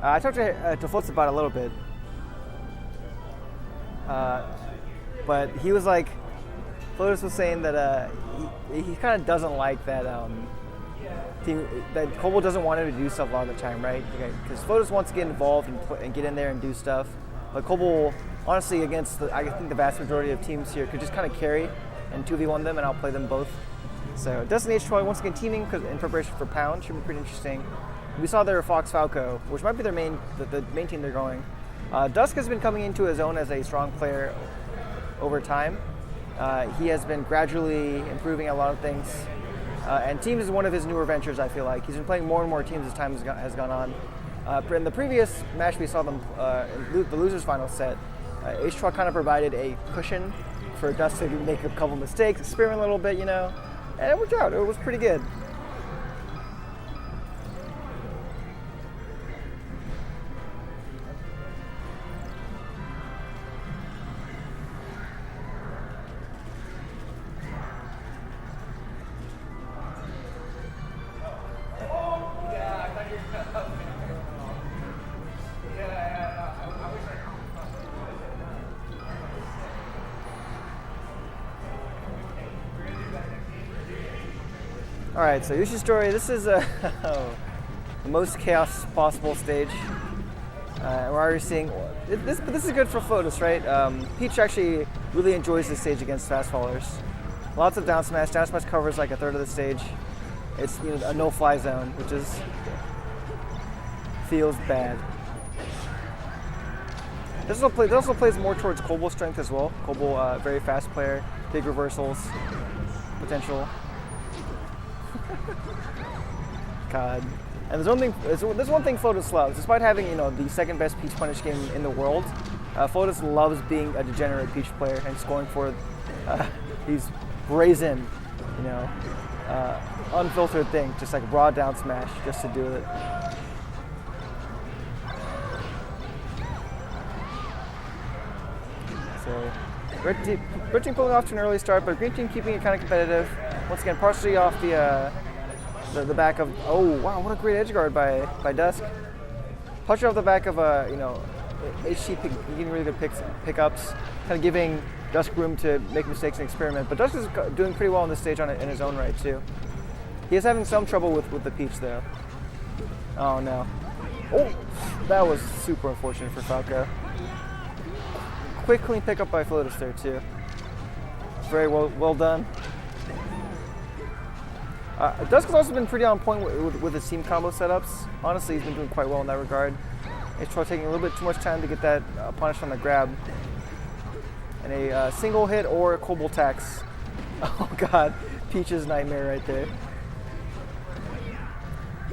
I talked to Flutz about it a little bit, but he was like, Flotus was saying that he kind of doesn't like that that Kobo doesn't want him to do stuff a lot of the time, right? Because Flotus wants to get involved and get in there and do stuff, but Kobo, honestly, against I think the vast majority of teams here could just kind of carry and 2v1 them, and I'll play them both. So Destiny H-Troy once again teaming in preparation for Pound should be pretty interesting. We saw their Fox Falco, which might be their main team they're going. Dusk has been coming into his own as a strong player over time. He has been gradually improving a lot of things, and Teams is one of his newer ventures. I feel like he's been playing more and more teams as time has gone on. In the previous match we saw them in the losers final set, H-Troy kind of provided a cushion for Dusk to make a couple mistakes, experiment a little bit, and it worked out. It was pretty good. All right, so Yoshi's Story. This is the most chaos possible stage. We're already seeing this, but this is good for Flotus, right? Peach actually really enjoys this stage against fast fallers. Lots of down smash. Down smash covers like a third of the stage. It's a no-fly zone, which feels bad. This also plays more towards Kobo's strength as well. Kobo, very fast player, big reversals, potential. God. And there's one thing Flotus loves. Despite having the second best Peach punish game in the world, Flotus loves being a degenerate Peach player and scoring for these brazen, unfiltered things, just like raw down smash, just to do it. So, red team pulling off to an early start, but green team keeping it kind of competitive. Once again, partially off the back of, oh wow, what a great edge guard by Dusk. Partially off the back of HT getting really good pickups, kind of giving Dusk room to make mistakes and experiment. But Dusk is doing pretty well on this stage in his own right too. He is having some trouble with the Peach though. Oh no. Oh, that was super unfortunate for Falco. Quick clean pickup by Flotus there too. Very well done. Dusk has also been pretty on point with his team combo setups. Honestly, he's been doing quite well in that regard. H-Troy taking a little bit too much time to get that punish on the grab. And a single hit or a Kobo tax. Oh god, Peach's nightmare right there.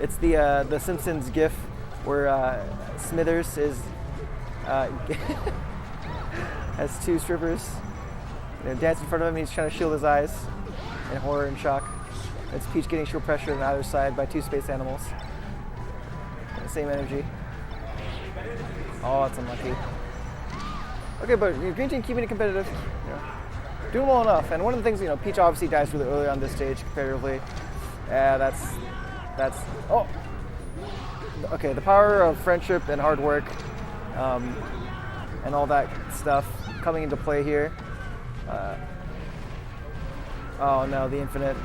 It's the Simpsons gif where Smithers is has two strippers dance in front of him. He's trying to shield his eyes in horror and shock. It's Peach getting shield pressure on either side by two space animals. Same energy. Oh, that's unlucky. Okay, but green team keeping it competitive. Doing well enough. And one of the things, Peach obviously dies really early on this stage comparatively. Yeah, that's. Oh. Okay, the power of friendship and hard work, and all that stuff coming into play here. Oh no, the infinite.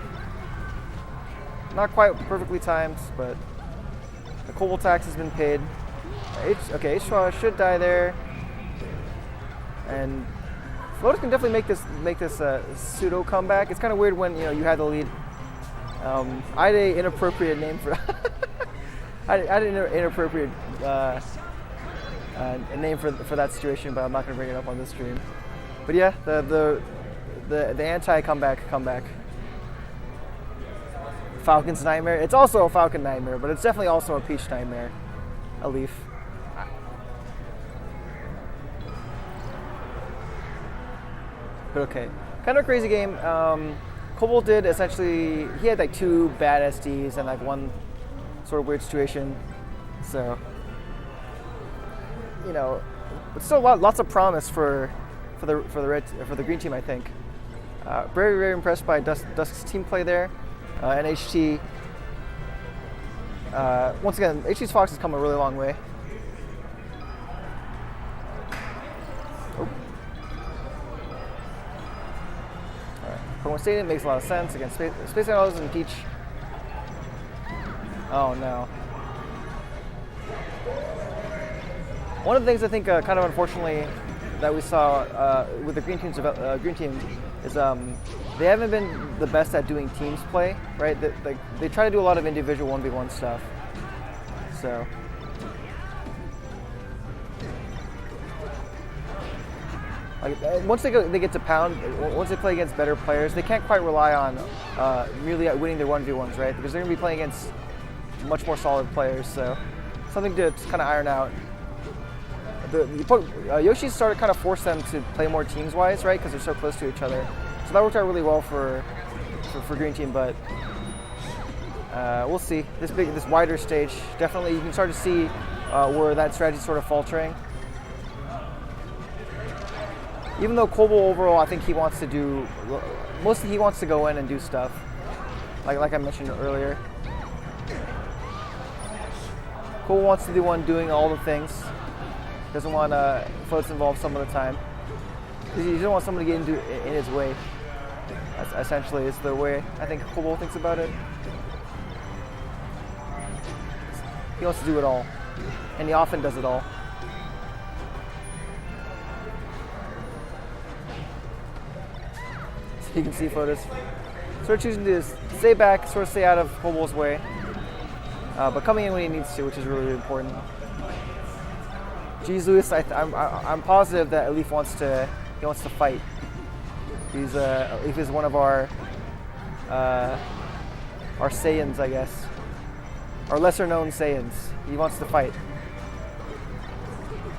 Not quite perfectly timed, but the Kobo tax has been paid. H-Troy should die there, and Flotus can definitely make this pseudo comeback. It's kind of weird when you had the lead. I had an inappropriate name for. I had an inappropriate name for that situation, but I'm not going to bring it up on this stream. But yeah, the anti-comeback. Falcon's nightmare. It's also a Falcon nightmare, but it's definitely also a Peach nightmare. A leaf. But okay, kind of a crazy game. Kobo did essentially, he had like two bad SDs and like one sort of weird situation. So, it's still lots of promise for the green team, I think. Very, very impressed by Dusk's team play there. And HT, once again, HT's Fox has come a really long way. One Stadium makes a lot of sense against Space Idols and Peach. Oh no. One of the things I think kind of unfortunately that we saw with the green team is they haven't been the best at doing teams play, right? They try to do a lot of individual 1v1 stuff. So once they get to pound, once they play against better players, they can't quite rely on really winning their 1v1s, right? Because they're going to be playing against much more solid players. So something to kind of iron out. Yoshi started kind of forced them to play more teams-wise, right? Because they're so close to each other. So that worked out really well for Green Team, but we'll see. This wider stage, definitely you can start to see where that strategy is sort of faltering. Even though Kobo overall, I think he wants to do, mostly he wants to go in and do stuff, like I mentioned earlier. Kobo wants to be the one doing all the things. Doesn't want floats involved some of the time. He doesn't want someone to get in his way. That's essentially, it's the way I think Kobo thinks about it. He wants to do it all, and he often does it all. So you can see Flotus sort of choosing to stay back, sort of stay out of Kobo's way, but coming in when he needs to, which is really, really important. Geez, Lewis, I'm positive that Elif wants to fight. Elif is one of our Saiyans, I guess, our lesser-known Saiyans. He wants to fight.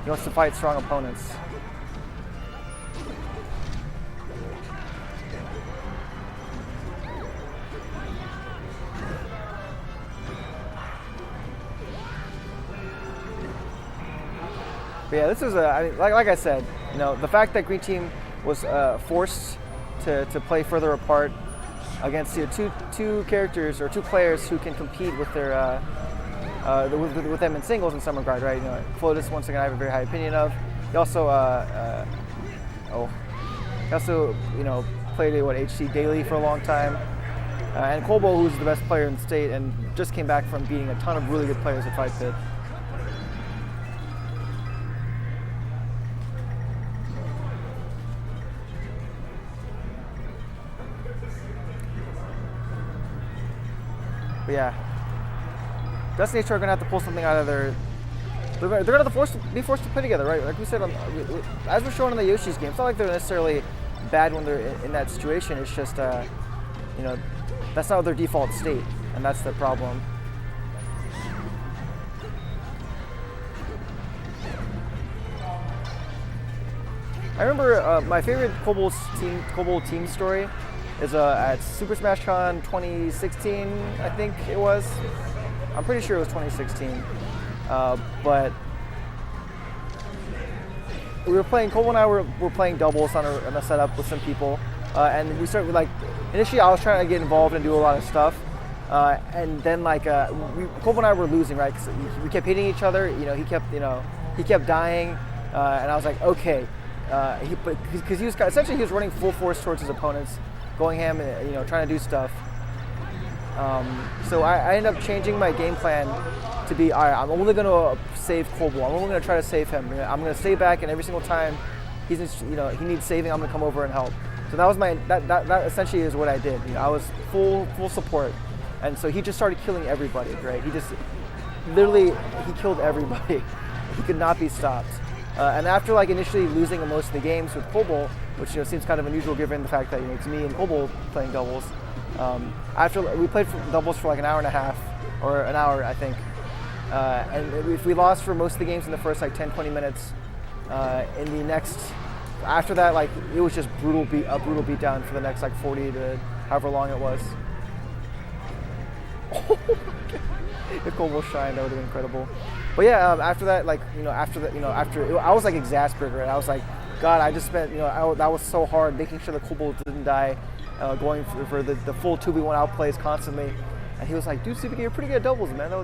He wants to fight strong opponents. But yeah, this was like I said, the fact that Green Team was forced to play further apart against two characters or two players who can compete with their with them in singles in some regard, right? Flotus, once again, I have a very high opinion of. He also played HC daily for a long time, and Kobo, who's the best player in the state, and just came back from beating a ton of really good players at Fight Pit. But yeah, Destiny H are gonna have to pull something out of their. They're gonna have to be forced to play together, right? Like we said, as we're showing in the Yoshi's game, it's not like they're necessarily bad when they're in that situation. It's just, that's not their default state, and that's the problem. I remember my favorite Kobo team story is at Super Smash Con 2016, I think it was. I'm pretty sure it was 2016. But we were playing, Kobo and I were playing doubles on a setup with some people. And we started initially I was trying to get involved and do a lot of stuff. And then Kobo and I were losing, right? Cause we kept hitting each other, he kept dying. And I was like, okay. Because he was running full force towards his opponents, going ham and trying to do stuff. So I ended up changing my game plan to be, all right, I'm only going to save Kobo. I'm only going to try to save him. I'm going to stay back, and every single time he needs saving, I'm going to come over and help. So that was that essentially is what I did. I was full support, and so he just started killing everybody. Right? He just literally he killed everybody. He could not be stopped. And after initially losing most of the games with Kobo, which seems kind of unusual given the fact that it's me and Kobo playing doubles. After we played doubles for an hour and a half, or an hour, I think. And if we lost for most of the games in the first 10-20 minutes, in the next, after that, it was just a brutal beatdown for the next 40 to however long it was. If Kobo shined, that would have been incredible. But yeah, after that, I was exasperated. Right? I was like, God, I just spent, that was so hard, making sure that Kobo didn't die, going for the full 2v1 outplays constantly. And he was like, dude, CPK, you're pretty good at doubles, man.